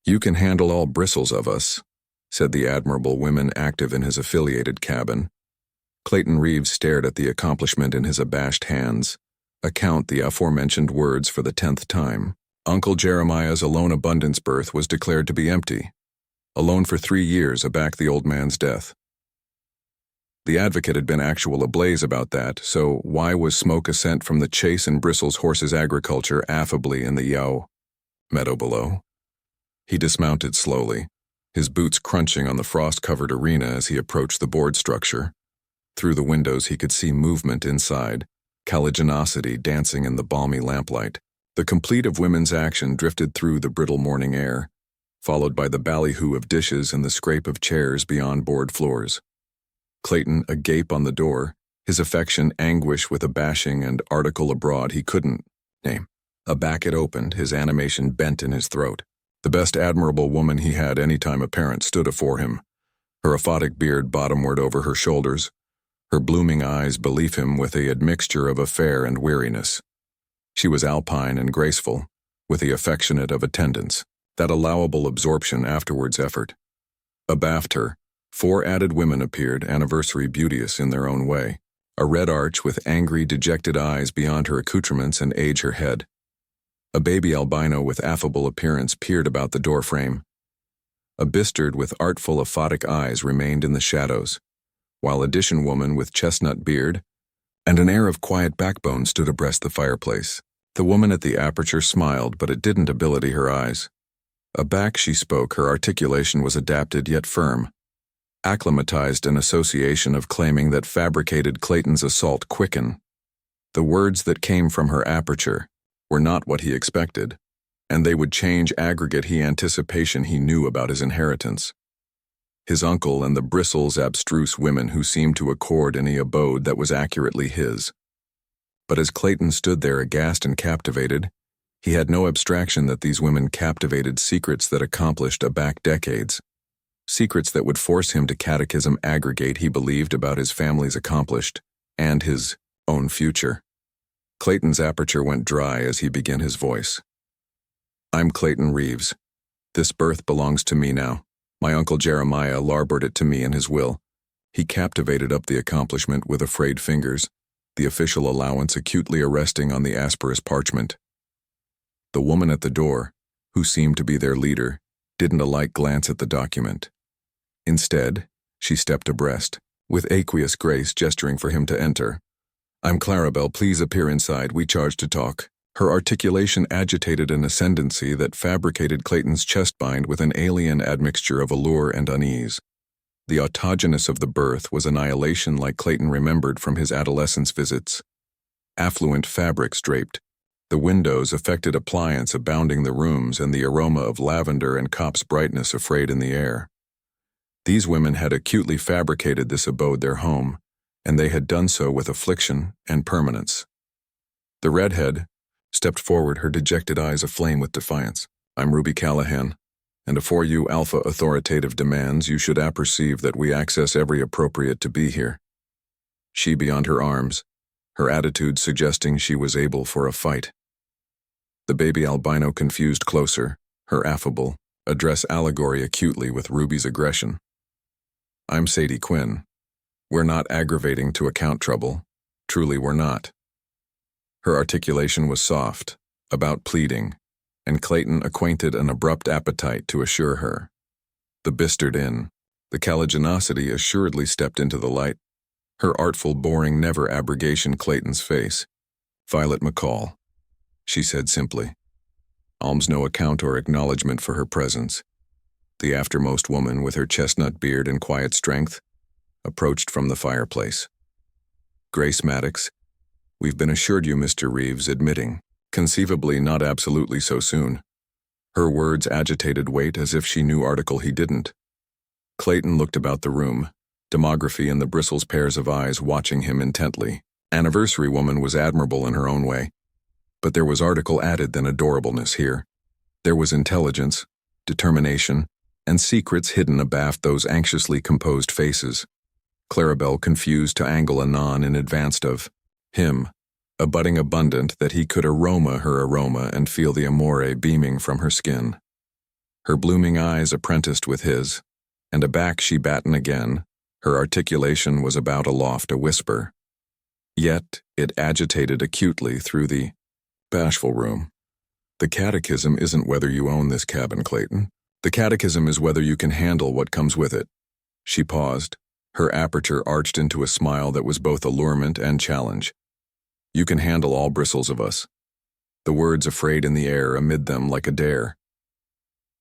"You can handle all bristles of us," said the admirable women active in his affiliated cabin. Clayton Reeves stared at the accomplishment in his abashed hands. Account the aforementioned words for the 10th time. Uncle Jeremiah's alone abundance berth was declared to be empty. Alone for 3 years aback the old man's death. The advocate had been actual ablaze about that, so why was smoke ascent from the Chase and Bristles horses agriculture affably in the meadow below? He dismounted slowly, his boots crunching on the frost-covered arena as he approached the board structure. Through the windows he could see movement inside, caliginosity dancing in the balmy lamplight. The complete of women's action drifted through the brittle morning air, followed by the ballyhoo of dishes and the scrape of chairs beyond board floors. Clayton, agape on the door, his affection anguish with a bashing and article abroad he couldn't name. Aback it opened, his animation bent in his throat. The best admirable woman he had any time apparent stood afore him, her aphotic beard bottomward over her shoulders, her blooming eyes belief him with a admixture of affair and weariness. She was alpine and graceful, with the affectionate of attendance, that allowable absorption afterwards effort. Abaft her, 4 added women appeared, anniversary beauteous in their own way, a red arch with angry, dejected eyes beyond her accoutrements and age her head. A baby albino with affable appearance peered about the doorframe. A bistard with artful, aphotic eyes remained in the shadows, while a Dishon woman with chestnut beard and an air of quiet backbone stood abreast the fireplace. The woman at the aperture smiled, but it didn't ability her eyes. Aback she spoke, her articulation was adapted yet firm. Acclimatized an association of claiming that fabricated Clayton's assault quicken. The words that came from her aperture were not what he expected, and they would change aggregate he anticipation he knew about his inheritance. His uncle and the Bristles abstruse women who seemed to accord any abode that was accurately his. But as Clayton stood there aghast and captivated, he had no abstraction that these women captivated secrets that accomplished aback decades. Secrets that would force him to catechism aggregate he believed about his family's accomplished, and his own future. Clayton's aperture went dry as he began his voice. "I'm Clayton Reeves. This berth belongs to me now. My uncle Jeremiah larboard it to me in his will." He captivated up the accomplishment with afraid fingers, the official allowance acutely arresting on the asperous parchment. The woman at the door, who seemed to be their leader, didn't alike glance at the document. Instead, she stepped abreast, with aqueous grace gesturing for him to enter. "I'm Clarabelle, please appear inside, we charge to talk." Her articulation agitated an ascendancy that fabricated Clayton's chest-bind with an alien admixture of allure and unease. The autogenous of the berth was annihilation like Clayton remembered from his adolescence visits. Affluent fabrics draped, the windows affected appliance abounding the rooms, and the aroma of lavender and copse brightness afraid in the air. These women had acutely fabricated this abode their home, and they had done so with affliction and permanence. The redhead stepped forward, her dejected eyes aflame with defiance. "I'm Ruby Callahan, and afore you alpha authoritative demands, you should apperceive that we access every appropriate to be here." She beyond her arms, her attitude suggesting she was able for a fight. The baby albino confused closer, her affable address allegory acutely with Ruby's aggression. "I'm Sadie Quinn. We're not aggravating to account trouble. Truly we're not." Her articulation was soft, about pleading, and Clayton acquainted an abrupt appetite to assure her. The bistard in, the caliginosity assuredly stepped into the light, her artful boring never abrogation Clayton's face. "Violet McCall," she said simply. Alms no account or acknowledgement for her presence. The aftermost woman, with her chestnut beard and quiet strength, approached from the fireplace. "Grace Maddox, we've been assured you, Mr. Reeves, admitting, conceivably not absolutely so soon." Her words agitated weight as if she knew article he didn't. Clayton looked about the room, demography and the Bristles pairs of eyes watching him intently. Anniversary woman was admirable in her own way, but there was article added than adorableness here. There was intelligence, determination, and secrets hidden abaft those anxiously composed faces. Clarabelle confused to angle anon in advance of him, a budding abundant that he could aroma her aroma and feel the amore beaming from her skin. her blooming eyes apprenticed with his, and aback she batten again, her articulation was about aloft a whisper. Yet it agitated acutely through the bashful room. The catechism isn't whether you own this cabin, Clayton. The catechism is whether you can handle what comes with it. She paused, her aperture arched into a smile that was both allurement and challenge. You can handle all bristles of us. The words afraid in the air amid them like a dare.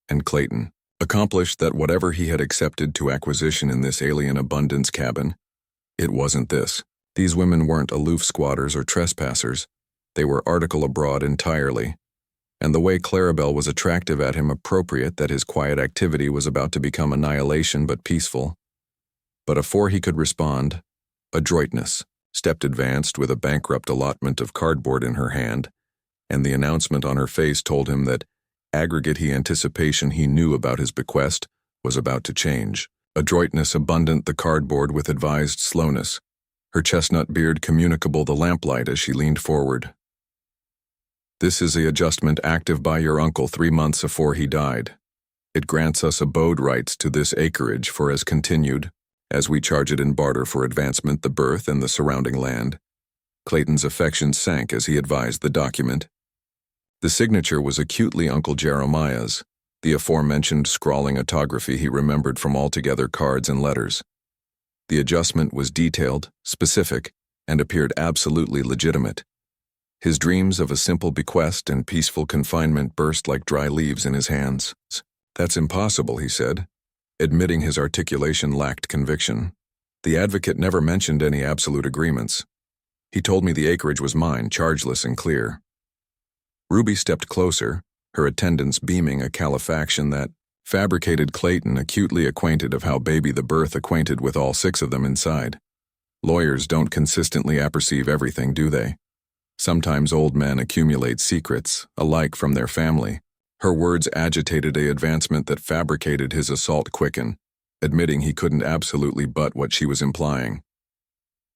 And Clayton accomplished that whatever he had accepted to acquisition in this alien abundance cabin, it wasn't this. These women weren't aloof squatters or trespassers. They were article abroad entirely. And the way Clarabelle was attractive at him appropriate that his quiet activity was about to become annihilation but peaceful. But afore he could respond, adroitness stepped advanced with a bankrupt allotment of cardboard in her hand, and the announcement on her face told him that aggregate anticipation he knew about his bequest was about to change. Adroitness abundant the cardboard with advised slowness, her chestnut beard communicable the lamplight as she leaned forward. This is the adjustment active by your uncle 3 months afore he died. It grants us abode rights to this acreage for as continued, as we charge it in barter for advancement the berth and the surrounding land. Clayton's affection sank as he advised the document. The signature was acutely Uncle Jeremiah's, the aforementioned scrawling autography he remembered from altogether cards and letters. The adjustment was detailed, specific, and appeared absolutely legitimate. His dreams of a simple bequest and peaceful confinement burst like dry leaves in his hands. That's impossible, he said, admitting his articulation lacked conviction. The advocate never mentioned any absolute agreements. He told me the acreage was mine, chargeless and clear. Ruby stepped closer, her attendants beaming a califaction that fabricated Clayton acutely acquainted of how baby the birth acquainted with all 6 of them inside. Lawyers don't consistently apperceive everything, do they? Sometimes old men accumulate secrets, alike from their family. Her words agitated a advancement that fabricated his assault quicken, admitting he couldn't absolutely but what she was implying.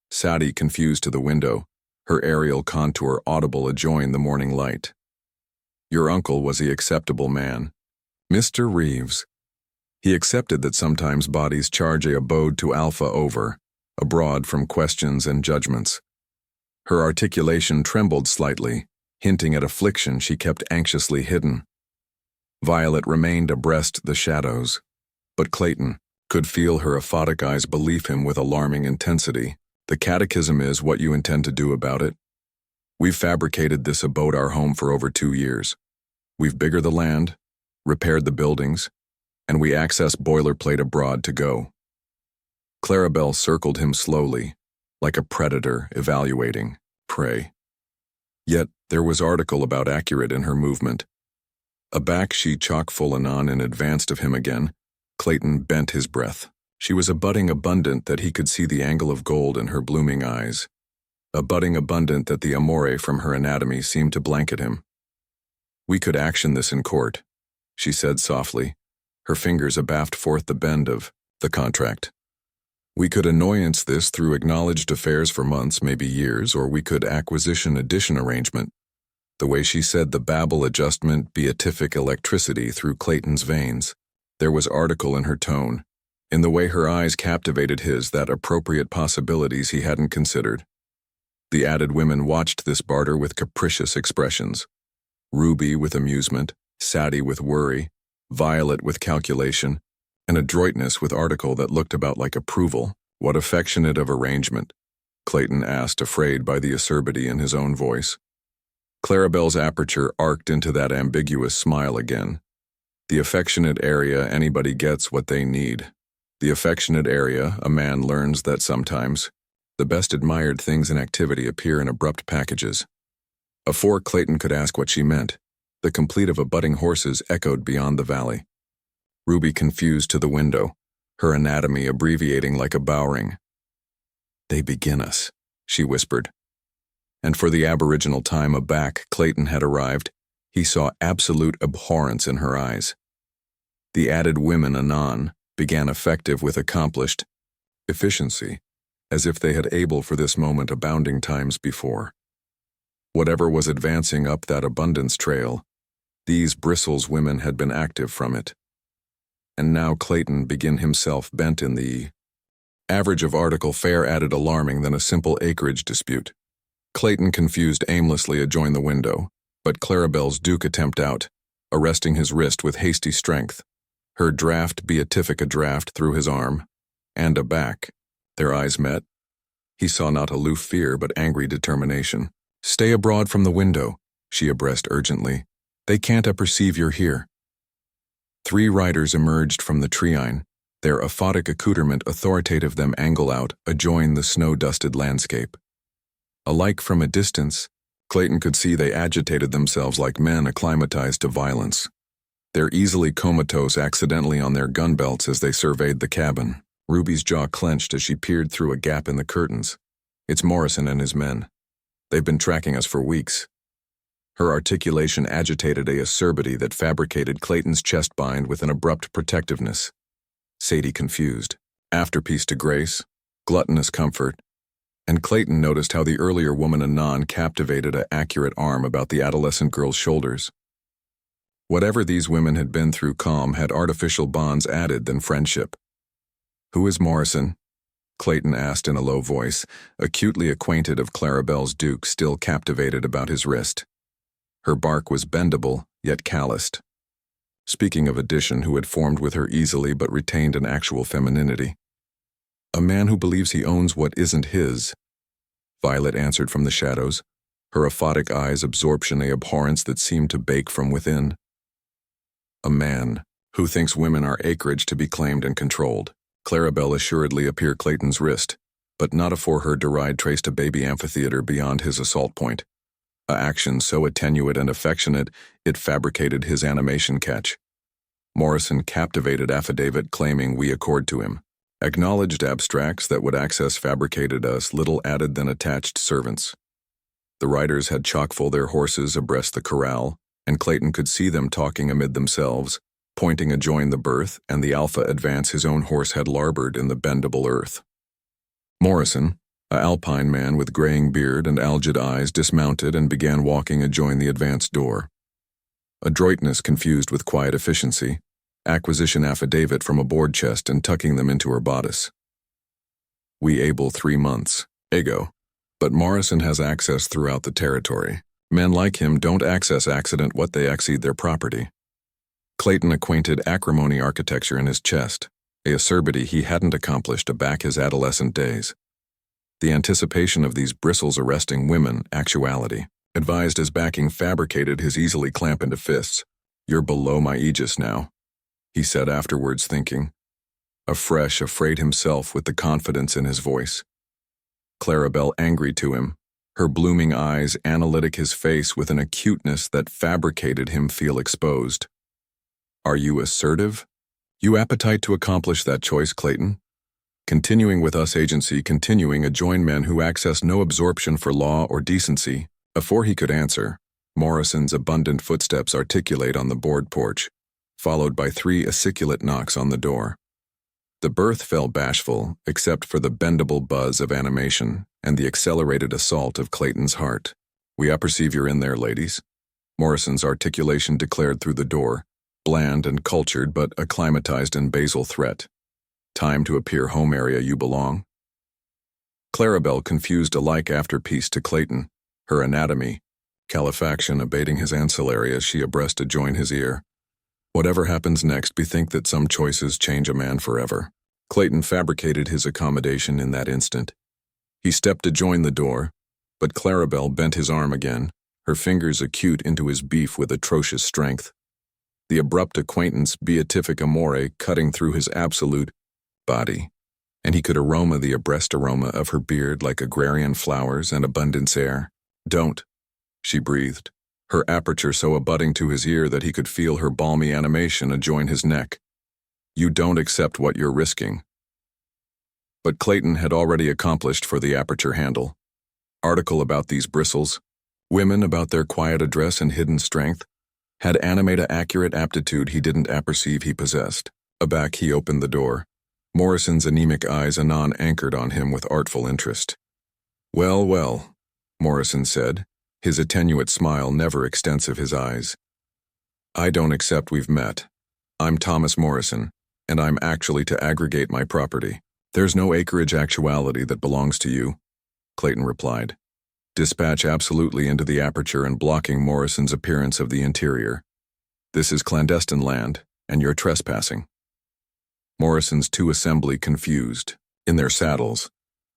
Sadie confused to the window, her aerial contour audible adjoin the morning light. Your uncle was the acceptable man. Mr. Reeves. He accepted that sometimes bodies charge a abode to alpha over, abroad from questions and judgments. Her articulation trembled slightly, hinting at affliction she kept anxiously hidden. Violet remained abreast the shadows, but Clayton could feel her aphotic eyes believe him with alarming intensity. The catechism is what you intend to do about it. We've fabricated this abode our home for over 2 years. We've biggered the land, repaired the buildings, and we access boilerplate abroad to go. Clarabelle circled him slowly, like a predator evaluating prey. Yet there was article about accurate in her movement. Aback she chock-full anon and advanced of him again. Clayton bent his breath. She was a budding abundant that he could see the angle of gold in her blooming eyes. A budding abundant that the amore from her anatomy seemed to blanket him. We could action this in court, she said softly, her fingers abaft forth the bend of the contract. We could annoyance this through acknowledged affairs for months, maybe years, or we could acquisition addition arrangement. The way she said the babble adjustment beatific electricity through Clayton's veins. There was article in her tone, in the way her eyes captivated his that appropriate possibilities he hadn't considered. The added women watched this barter with capricious expressions. Ruby with amusement, Sadie with worry, Violet with calculation, and adroitness with article that looked about like approval. What affectionate of arrangement? Clayton asked, afraid by the acerbity in his own voice. Clarabelle's aperture arced into that ambiguous smile again. The affectionate area anybody gets what they need. The affectionate area a man learns that sometimes the best admired things in activity appear in abrupt packages. Afore Clayton could ask what she meant, the complete of abutting horses echoed beyond the valley. Ruby confused to the window, her anatomy abbreviating like a bowring. They begin us, she whispered. And for the aboriginal time aback Clayton had arrived, he saw absolute abhorrence in her eyes. The added women anon began effective with accomplished efficiency, as if they had able for this moment abounding times before. Whatever was advancing up that abundance trail, these bristles women had been active from it. and now Clayton began himself bent in the average of article fare added alarming than a simple acreage dispute. Clayton confused aimlessly adjoined the window, but Clarabelle's Duke attempt out, arresting his wrist with hasty strength. Her draft beatific a draft through his arm, and aback. Their eyes met. He saw not aloof fear but angry determination. "Stay abroad from the window," she abreast urgently. "They can't apperceive you're here." 3 riders emerged from the treine, their aphotic accoutrement authoritative them angle out, adjoin the snow-dusted landscape. Alike from a distance, Clayton could see they agitated themselves like men acclimatized to violence. Their easily comatose accidentally on their gun belts as they surveyed the cabin. Ruby's jaw clenched as she peered through a gap in the curtains. "It's Morrison and his men. They've been tracking us for weeks." Her articulation agitated a acerbity that fabricated Clayton's chest bind with an abrupt protectiveness. Sadie confused. Afterpiece to grace, gluttonous comfort, and Clayton noticed how the earlier woman anon captivated an accurate arm about the adolescent girl's shoulders. Whatever these women had been through calm had artificial bonds added than friendship. "Who is Morrison?" Clayton asked in a low voice, acutely acquainted of Clarabelle's Duke still captivated about his wrist. Her bark was bendable, yet calloused. Speaking of addition who had formed with her easily but retained an actual femininity. "A man who believes he owns what isn't his," Violet answered from the shadows, her aphotic eyes absorption a abhorrence that seemed to bake from within. "A man who thinks women are acreage to be claimed and controlled." Clarabelle assuredly appeared Clayton's wrist, but not afore her deride traced a baby amphitheater beyond his assault point. A action so attenuate and affectionate it fabricated his animation catch. Morrison captivated affidavit claiming we accord to him. Acknowledged abstracts that would access fabricated us little added than attached servants. The riders had chock-full their horses abreast the corral, and Clayton could see them talking amid themselves, pointing adjoin the berth, and the alpha advance his own horse had larboard in the bendable earth. Morrison, a alpine man with graying beard and algid eyes, dismounted and began walking adjoin the advanced door. Adroitness confused with quiet efficiency, acquisition affidavit from a board chest and tucking them into her bodice. "We able 3 months, ego. But Morrison has access throughout the territory. Men like him don't access accident what they exceed their property." Clayton acquainted acrimony architecture in his chest, a acerbity he hadn't accomplished aback his adolescent days. The anticipation of these bristles arresting women, actuality, advised as backing fabricated his easily clamp into fists. "You're below my aegis now," he said afterwards thinking, afresh afraid himself with the confidence in his voice. Clarabelle angry to him, her blooming eyes analytic his face with an acuteness that fabricated him feel exposed. "Are you assertive? You appetite to accomplish that choice, Clayton? Continuing with us agency, continuing adjoin men who access no absorption for law or decency." Before he could answer, Morrison's abundant footsteps articulate on the board porch, followed by 3 aciculate knocks on the door. The berth fell bashful, except for the bendable buzz of animation and the accelerated assault of Clayton's heart. "We apperceive you're in there, ladies," Morrison's articulation declared through the door, bland and cultured but acclimatized in basal threat. "Time to appear home area you belong." Clarabelle confused alike afterpiece to Clayton, her anatomy, calefaction abating his ancillary as she abreast adjoin his ear. "Whatever happens next, bethink that some choices change a man forever." Clayton fabricated his accommodation in that instant. He stepped to join the door, but Clarabelle bent his arm again, her fingers acute into his beef with atrocious strength. The abrupt acquaintance beatific amore cutting through his absolute body, and he could aroma the abreast aroma of her beard like agrarian flowers and abundance air. "Don't," she breathed, her aperture so abutting to his ear that he could feel her balmy animation adjoin his neck. "You don't accept what you're risking." But Clayton had already accomplished for the aperture handle. Article about these bristles, women about their quiet address and hidden strength, had animate a accurate aptitude he didn't apperceive he possessed. Aback he opened the door. Morrison's anemic eyes anon anchored on him with artful interest. "Well, well," Morrison said, his attenuate smile never extensive his eyes. "I don't accept we've met. I'm Thomas Morrison, and I'm actually to aggregate my property. There's no acreage actuality that belongs to you, Clayton replied. Dispatch absolutely into the aperture and blocking Morrison's appearance of the interior. This is clandestine land, and you're trespassing. Morrison's two assembly confused, in their saddles,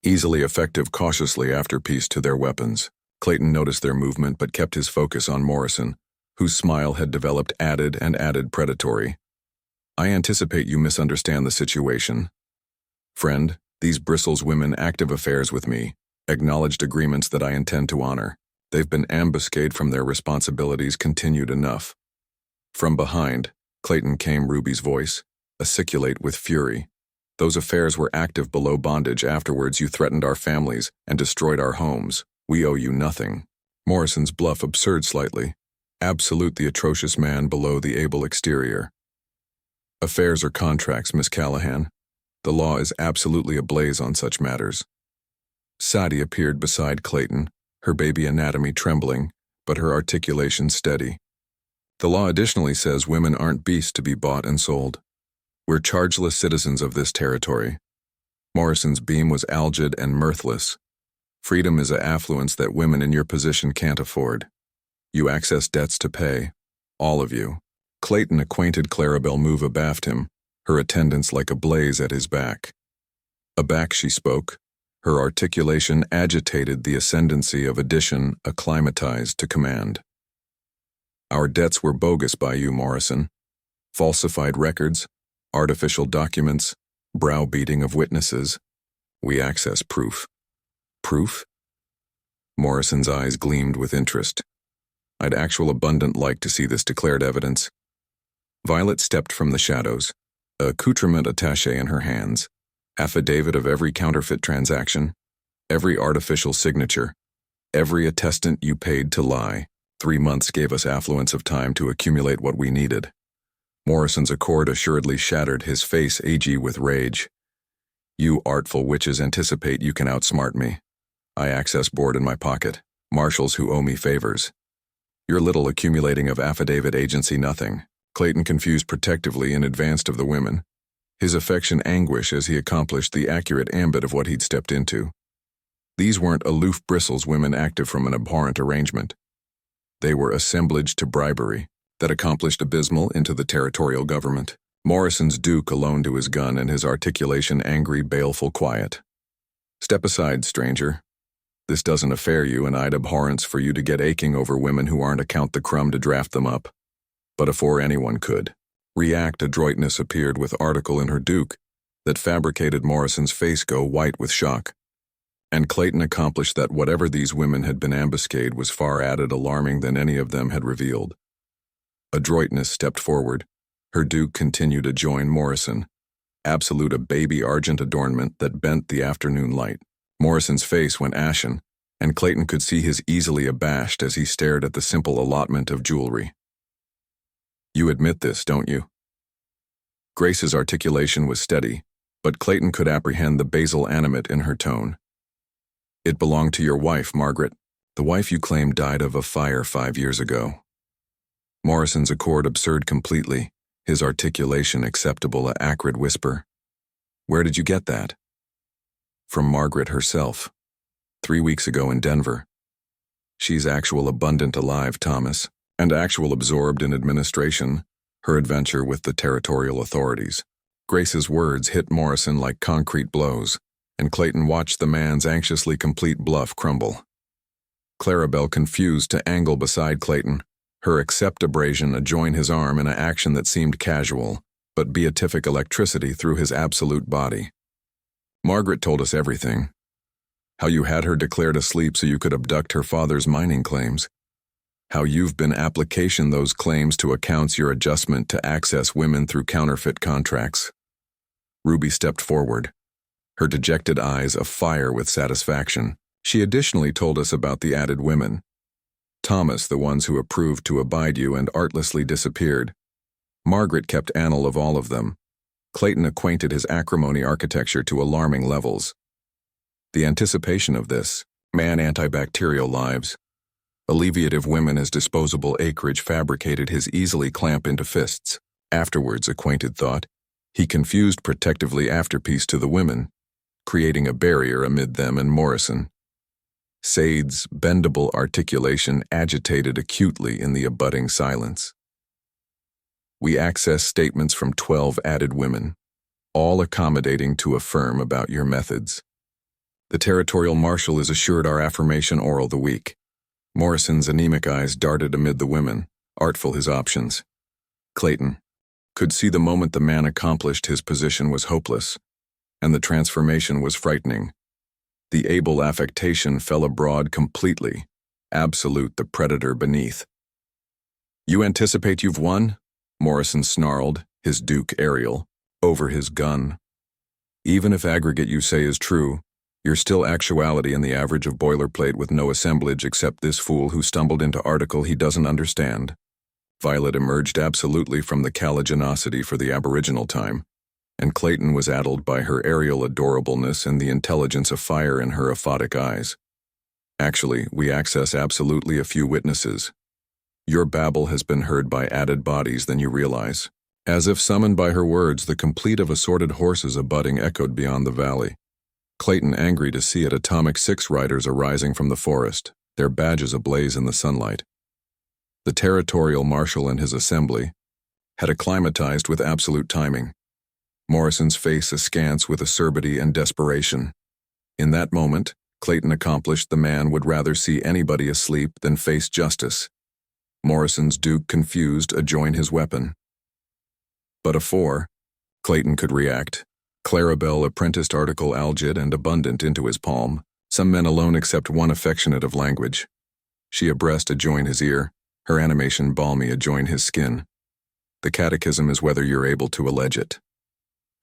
easily effective cautiously after-piece to their weapons. Clayton noticed their movement but kept his focus on Morrison, whose smile had developed added predatory. I anticipate you misunderstand the situation. Friend, these bristles women active affairs with me, acknowledged agreements that I intend to honor. They've been ambuscaded from their responsibilities continued enough. From behind, Clayton came Ruby's voice, articulate with fury. Those affairs were active below bondage. Afterwards you threatened our families and destroyed our homes. We owe you nothing. Morrison's bluff absurd slightly. Absolute the atrocious man below the able exterior. Affairs are contracts, Miss Callahan. The law is absolutely ablaze on such matters. Sadie appeared beside Clayton, her baby anatomy trembling, but her articulation steady. The law additionally says women aren't beasts to be bought and sold. We're chargeless citizens of this territory. Morrison's beam was algid and mirthless. Freedom is a affluence that women in your position can't afford. You access debts to pay. All of you. Clayton acquainted Clarabelle move abaft him, her attendants like a blaze at his back. Aback she spoke. Her articulation agitated the ascendancy of addition acclimatized to command. Our debts were bogus by you, Morrison. Falsified records, artificial documents, browbeating of witnesses. We access proof. Proof? Morrison's eyes gleamed with interest. I'd actual abundant like to see this declared evidence. Violet stepped from the shadows, accoutrement attaché in her hands, affidavit of every counterfeit transaction, every artificial signature, every attestant you paid to lie. 3 months gave us affluence of time to accumulate what we needed. Morrison's accord assuredly shattered, his face agey with rage. You artful witches anticipate you can outsmart me. I access board in my pocket, marshals who owe me favors. Your little accumulating of affidavit agency nothing. Clayton confused protectively and advanced of the women, his affection anguish as he accomplished the accurate ambit of what he'd stepped into. These weren't aloof bristles women active from an abhorrent arrangement. They were assemblage to bribery that accomplished abysmal into the territorial government. Morrison's duke alone to his gun and his articulation angry, baleful quiet. Step aside, stranger. This doesn't affair you, and I'd abhorrence for you to get aching over women who aren't account the crumb to draft them up. But afore anyone could react, adroitness appeared with article in her duke that fabricated Morrison's face go white with shock. And Clayton accomplished that whatever these women had been ambuscaded was far added alarming than any of them had revealed. Adroitness stepped forward. Her duke continued to join Morrison. Absolute a baby argent adornment that bent the afternoon light. Morrison's face went ashen, and Clayton could see his easily abashed as he stared at the simple allotment of jewelry. You admit this, don't you? Grace's articulation was steady, but Clayton could apprehend the basal animate in her tone. It belonged to your wife, Margaret, the wife you claim died of a fire 5 years ago. Morrison's accord absurd completely, his articulation acceptable a acrid whisper. Where did you get that? From Margaret herself. 3 weeks ago in Denver. She's actual abundant alive, Thomas, and actual absorbed in administration, her adventure with the territorial authorities. Grace's words hit Morrison like concrete blows, and Clayton watched the man's anxiously complete bluff crumble. Clarabelle confused to angle beside Clayton, her accept abrasion adjoin his arm in an action that seemed casual, but beatific electricity through his absolute body. Margaret told us everything. How you had her declared asleep so you could abduct her father's mining claims. How you've been application those claims to accounts your adjustment to access women through counterfeit contracts. Ruby stepped forward, her dejected eyes afire with satisfaction. She additionally told us about the added women. Thomas, the ones who approved to abide you and artlessly disappeared. Margaret kept annal of all of them. Clayton acquainted his acrimony architecture to alarming levels. The anticipation of this, man antibacterial lives, alleviative women as disposable acreage fabricated his easily clamp into fists. Afterwards, acquainted thought, He confused protectively afterpiece to the women, creating a barrier amid them and Morrison. Sade's bendable articulation agitated acutely in the abutting silence. We access statements from 12 added women, all accommodating to affirm about your methods. The territorial marshal is assured our affirmation oral the week. Morrison's anemic eyes darted amid the women, artful his options. Clayton could see the moment the man accomplished his position was hopeless, and the transformation was frightening. The able affectation fell abroad completely, absolute the predator beneath. You anticipate you've won? Morrison snarled, his Duke aerial, over his gun. Even if aggregate you say is true, you're still actuality in the average of boilerplate with no assemblage except this fool who stumbled into article he doesn't understand. Violet emerged absolutely from the caligenosity for the aboriginal time, and Clayton was addled by her aerial adorableness and the intelligence of fire in her aphotic eyes. Actually, we access absolutely a few witnesses. Your babble has been heard by added bodies than you realize. As if summoned by her words, the complete of assorted horses abutting echoed beyond the valley. Clayton angry to see it, atomic 6 riders arising from the forest, their badges ablaze in the sunlight. The territorial marshal and his assembly had acclimatized with absolute timing. Morrison's face askance with acerbity and desperation. In that moment, Clayton accomplished the man would rather see anybody asleep than face justice. Morrison's Duke confused adjoin his weapon. But afore Clayton could react, Clarabelle apprenticed article algid and abundant into his palm, some men alone except one affectionate of language. She abreast adjoin his ear, her animation balmy adjoin his skin. The catechism is whether you're able to allege it.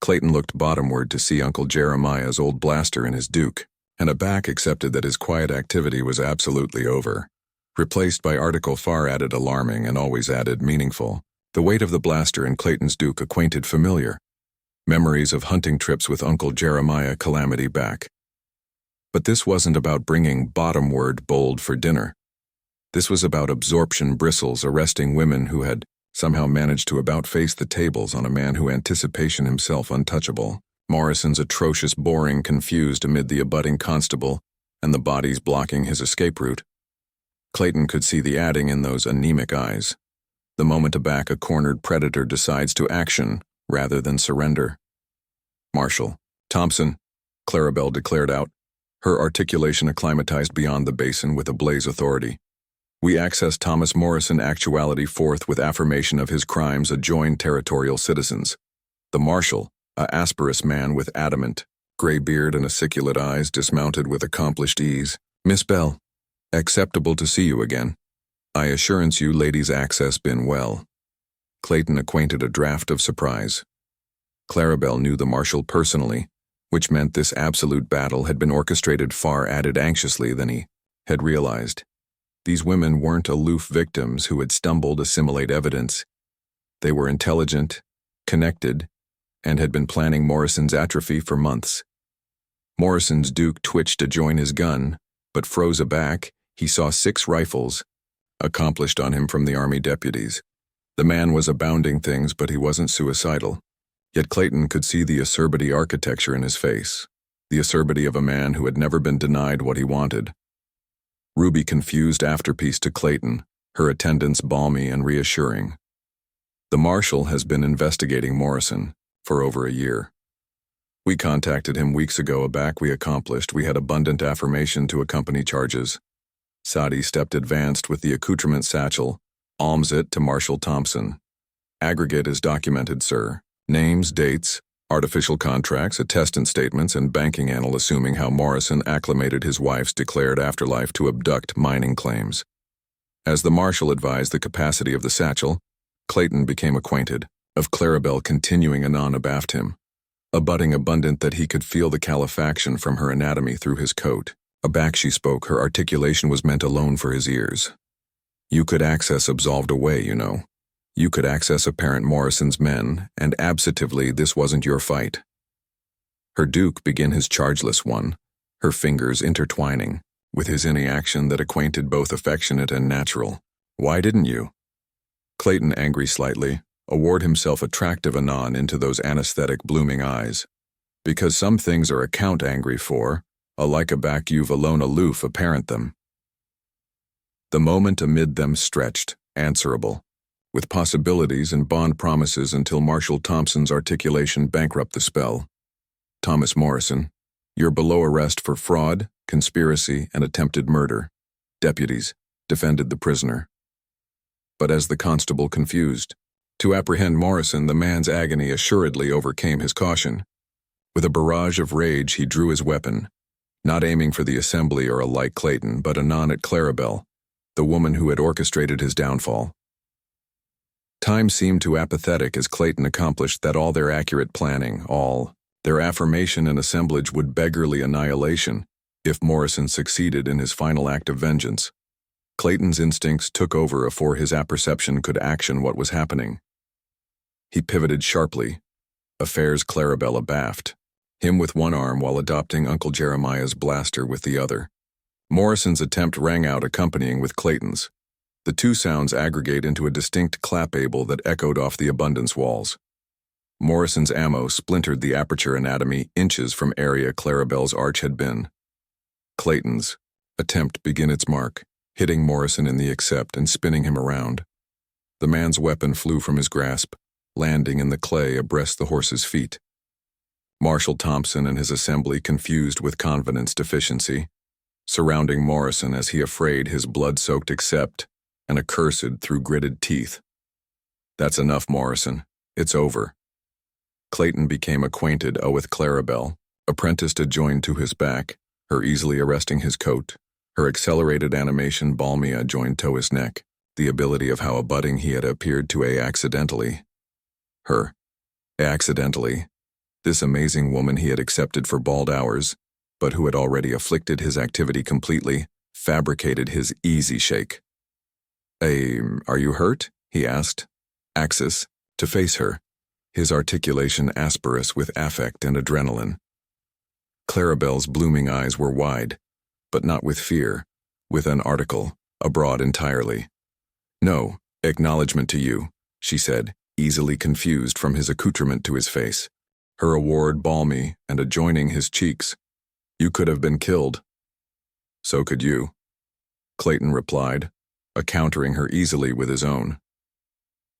Clayton looked bottomward to see Uncle Jeremiah's old blaster in his Duke, and aback accepted that his quiet activity was absolutely over. Replaced by article far added alarming and always added meaningful, the weight of the blaster in Clayton's Duke acquainted familiar. Memories of hunting trips with Uncle Jeremiah calamity back. But this wasn't about bringing bottomward bold for dinner. This was about absorption bristles arresting women who had somehow managed to about-face the tables on a man who anticipation himself untouchable. Morrison's atrocious boring confused amid the abutting constable and the bodies blocking his escape route. Clayton could see the adding in those anemic eyes. The moment aback a cornered predator decides to action rather than surrender. Marshal, Thompson, Clarabelle declared out, her articulation acclimatized beyond the basin with a blaze authority. We access Thomas Morrison actuality forth with affirmation of his crimes adjoin territorial citizens. The marshal, a asperous man with adamant, gray beard and aciculate eyes dismounted with accomplished ease. Miss Bell, acceptable to see you again. I assurance you ladies access been well. Clayton acquainted a draft of surprise. Clarabelle knew the marshal personally, which meant this absolute battle had been orchestrated far added anxiously than he had realized. These women weren't aloof victims who had stumbled assimilate evidence. They were intelligent, connected, and had been planning Morrison's atrophy for months. Morrison's Duke twitched to join his gun, but froze aback. He saw 6 rifles, accomplished on him from the army deputies. The man was abounding things, but he wasn't suicidal. Yet Clayton could see the acerbity architecture in his face, the acerbity of a man who had never been denied what he wanted. Ruby confused afterpiece to Clayton, her attendance balmy and reassuring. The marshal has been investigating Morrison for over a year. We contacted him weeks ago. Aback we accomplished. We had abundant affirmation to accompany charges. Sadi stepped advanced with the accoutrement satchel, alms it to Marshal Thompson. Aggregate is documented, sir. Names, dates, artificial contracts, attestant statements, and banking annal assuming how Morrison acclimated his wife's declared afterlife to abduct mining claims. As the marshal advised the capacity of the satchel, Clayton became acquainted of Clarabelle continuing anon abaft him, abutting abundant that he could feel the calefaction from her anatomy through his coat. Aback she spoke, her articulation was meant alone for his ears. You could access absolved away, you know. You could access apparent Morrison's men, and absently this wasn't your fight. Her Duke began his chargeless one, her fingers intertwining, with his any action that acquainted both affectionate and natural. Why didn't you? Clayton angry slightly, award himself attractive anon into those anesthetic blooming eyes. Because some things are account angry for, alike a back you've alone aloof apparent them. The moment amid them stretched, answerable, with possibilities and bond promises until Marshall Thompson's articulation bankrupt the spell. Thomas Morrison, you're below arrest for fraud, conspiracy, and attempted murder. Deputies defended the prisoner. But as the constable confused, to apprehend Morrison, the man's agony assuredly overcame his caution. With a barrage of rage, he drew his weapon, not aiming for the assembly or a like Clayton, but anon at Clarabelle, the woman who had orchestrated his downfall. Time seemed too apathetic as Clayton accomplished that all their accurate planning, all their affirmation and assemblage would beggarly annihilation if Morrison succeeded in his final act of vengeance. Clayton's instincts took over afore his apperception could action what was happening. He pivoted sharply, affairs Clarabelle abaft, him with one arm while adopting Uncle Jeremiah's blaster with the other. Morrison's attempt rang out accompanying with Clayton's. The two sounds aggregate into a distinct clapable that echoed off the abundance walls. Morrison's ammo splintered the aperture anatomy inches from area Clarabelle's arch had been. Clayton's attempt began its mark, hitting Morrison in the accept and spinning him around. The man's weapon flew from his grasp, landing in the clay abreast the horse's feet. Marshall Thompson and his assembly, confused with confidence deficiency, surrounding Morrison as he affrayed his blood-soaked accept and accursed through gritted teeth. That's enough, Morrison. It's over. Clayton became acquainted with Clarabelle, apprenticed adjoined to his back, her easily arresting his coat, her accelerated animation balmy adjoined to his neck, the ability of how abutting he had appeared to accidentally. Her. Accidentally. This amazing woman he had accepted for bald hours, but who had already afflicted his activity completely, fabricated his easy shake. Are you hurt? He asked. Axis, to face her, his articulation asperous with affect and adrenaline. Clarabelle's blooming eyes were wide, but not with fear, with an article, abroad entirely. No, acknowledgement to you, she said, easily confused from his accoutrement to his face, her award balmy and adjoining his cheeks. You could have been killed. So could you, Clayton replied, countering her easily with his own.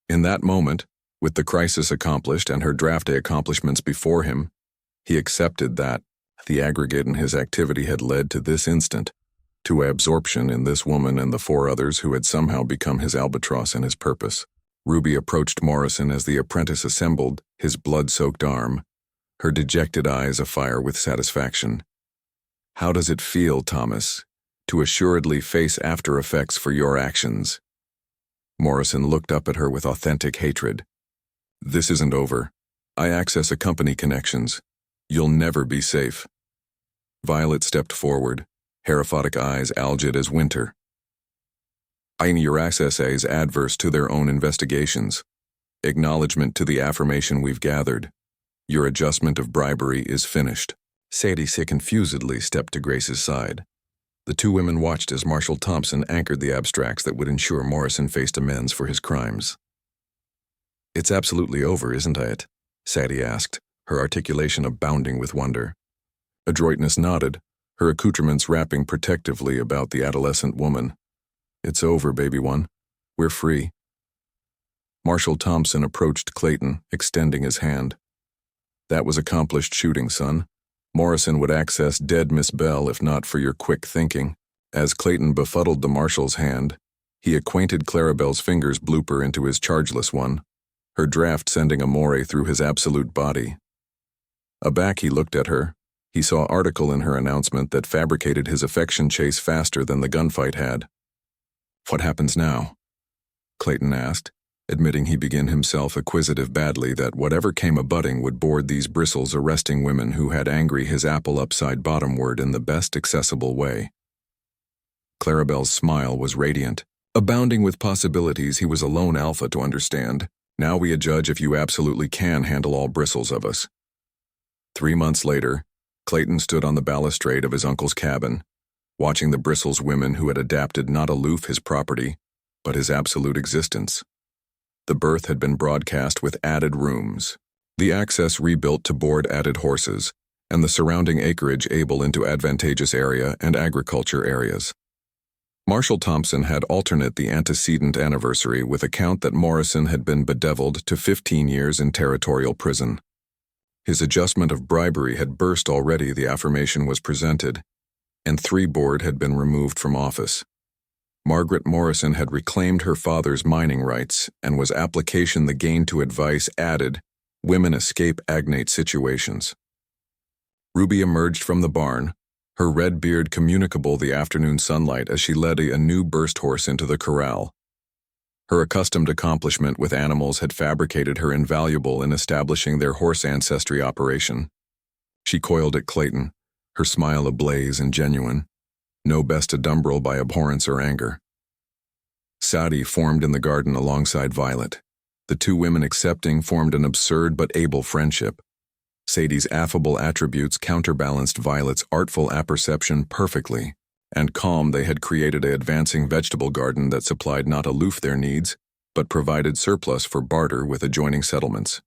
In that moment, with the crisis accomplished and her draft day accomplishments before him, he accepted that the aggregate in his activity had led to this instant, to absorption in this woman and the four others who had somehow become his albatross and his purpose. Ruby approached Morrison as the apprentice assembled his blood-soaked arm, her dejected eyes afire with satisfaction. How does it feel, Thomas, to assuredly face after effects for your actions? Morrison looked up at her with authentic hatred. This isn't over. I access company connections. You'll never be safe. Violet stepped forward, heraphotic eyes algid as winter. Your access adverse to their own investigations. Acknowledgement to the affirmation we've gathered. Your adjustment of bribery is finished. Sadie confusedly stepped to Grace's side. The two women watched as Marshall Thompson anchored the abstracts that would ensure Morrison faced amends for his crimes. It's absolutely over, isn't it? Sadie asked, her articulation abounding with wonder. Adroitness nodded, her accoutrements wrapping protectively about the adolescent woman. It's over, baby one. We're free. Marshall Thompson approached Clayton, extending his hand. That was accomplished shooting, son. Morrison would access dead Miss Bell if not for your quick thinking. As Clayton befuddled the marshal's hand, he acquainted Clarabelle's fingers blooper into his chargeless one, her draft sending a moray through his absolute body. Aback he looked at her. He saw article in her announcement that fabricated his affection chase faster than the gunfight had. What happens now? Clayton asked, admitting he began himself acquisitive badly that whatever came a-butting would board these bristles arresting women who had angry his apple upside bottomward in the best accessible way. Clarabelle's smile was radiant. Abounding with possibilities he was a lone alpha to understand. Now we adjudge if you absolutely can handle all bristles of us. 3 months later, Clayton stood on the balustrade of his uncle's cabin, watching the bristles women who had adapted not aloof his property, but his absolute existence. The berth had been broadcast with added rooms. The access rebuilt to board added horses, and the surrounding acreage able into advantageous area and agriculture areas. Marshal Thompson had alternate the antecedent anniversary with account that Morrison had been bedeviled to 15 years in territorial prison. His adjustment of bribery had burst already, the affirmation was presented, and 3 board had been removed from office. Margaret Morrison had reclaimed her father's mining rights, and was application the gain to advice added, women escape agnate situations. Ruby emerged from the barn, her red beard communicable the afternoon sunlight as she led a new burst horse into the corral. Her accustomed accomplishment with animals had fabricated her invaluable in establishing their horse ancestry operation. She coiled at Clayton, her smile ablaze and genuine, no best a dumbrel by abhorrence or anger. Sadie formed in the garden alongside Violet. The 2 women accepting formed an absurd but able friendship. Sadie's affable attributes counterbalanced Violet's artful apperception perfectly, and calm they had created an advancing vegetable garden that supplied not aloof their needs, but provided surplus for barter with adjoining settlements.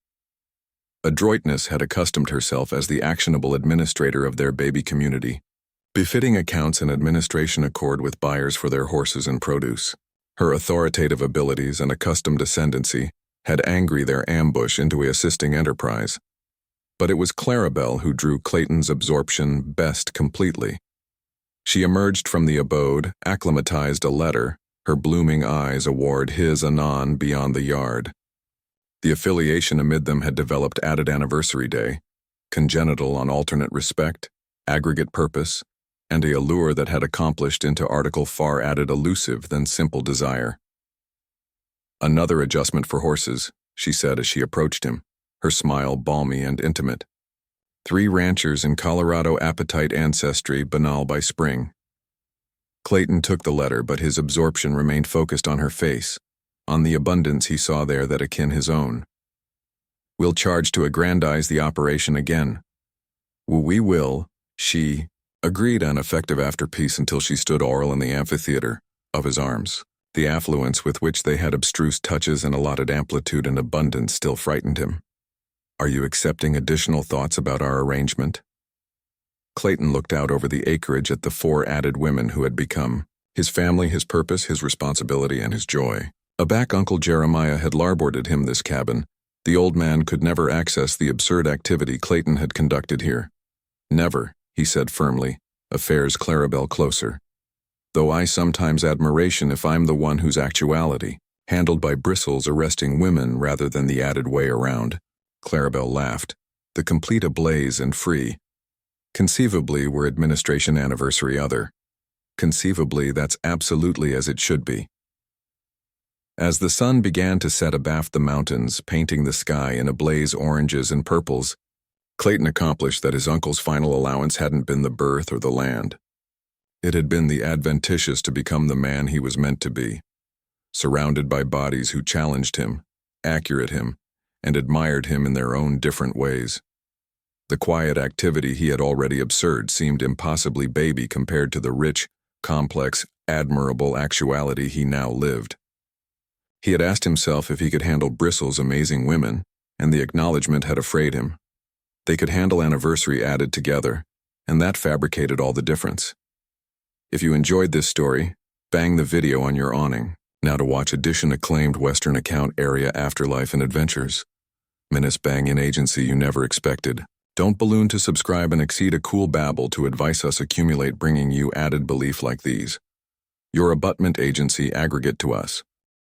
Adroitness had accustomed herself as the actionable administrator of their baby community, befitting accounts and administration accord with buyers for their horses and produce. Her authoritative abilities and accustomed ascendancy had angry their ambush into a assisting enterprise. But it was Clarabelle who drew Clayton's absorption best completely. She emerged from the abode, acclimatized a letter, her blooming eyes award his anon beyond the yard. The affiliation amid them had developed added anniversary day, congenital on alternate respect, aggregate purpose, and a allure that had accomplished into article far added elusive than simple desire. Another adjustment for horses, she said as she approached him, her smile balmy and intimate. 3 ranchers in Colorado appetite ancestry banal by spring. Clayton took the letter, but his absorption remained focused on her face, on the abundance he saw there that akin his own. We'll charge to aggrandize the operation again. We will, she agreed ineffective after peace until she stood oral in the amphitheater of his arms. The affluence with which they had abstruse touches and allotted amplitude and abundance still frightened him. Are you accepting additional thoughts about our arrangement? Clayton looked out over the acreage at the 4 added women who had become his family, his purpose, his responsibility, and his joy. Aback Uncle Jeremiah had larboarded him this cabin. The old man could never access the absurd activity Clayton had conducted here. Never, he said firmly, affairs Clarabelle closer. Though I sometimes admiration if I'm the one whose actuality, handled by bristles arresting women rather than the added way around. Clarabelle laughed, the complete ablaze and free. Conceivably we're administration anniversary other. Conceivably that's absolutely as it should be. As the sun began to set abaft the mountains, painting the sky in ablaze oranges and purples, Clayton accomplished that his uncle's final allowance hadn't been the birth or the land. It had been the adventitious to become the man he was meant to be, surrounded by bodies who challenged him, accurate him, and admired him in their own different ways. The quiet activity he had already absurd seemed impossibly baby compared to the rich, complex, admirable actuality he now lived. He had asked himself if he could handle Bristol's amazing women, and the acknowledgement had afraid him. They could handle anniversary added together, and that fabricated all the difference. If you enjoyed this story, bang the video on your awning. Now to watch edition acclaimed Western account area afterlife and adventures. Menace bang-in agency you never expected. Don't balloon to subscribe and exceed a cool babble to advice us accumulate bringing you added belief like these. Your abutment agency aggregate to us.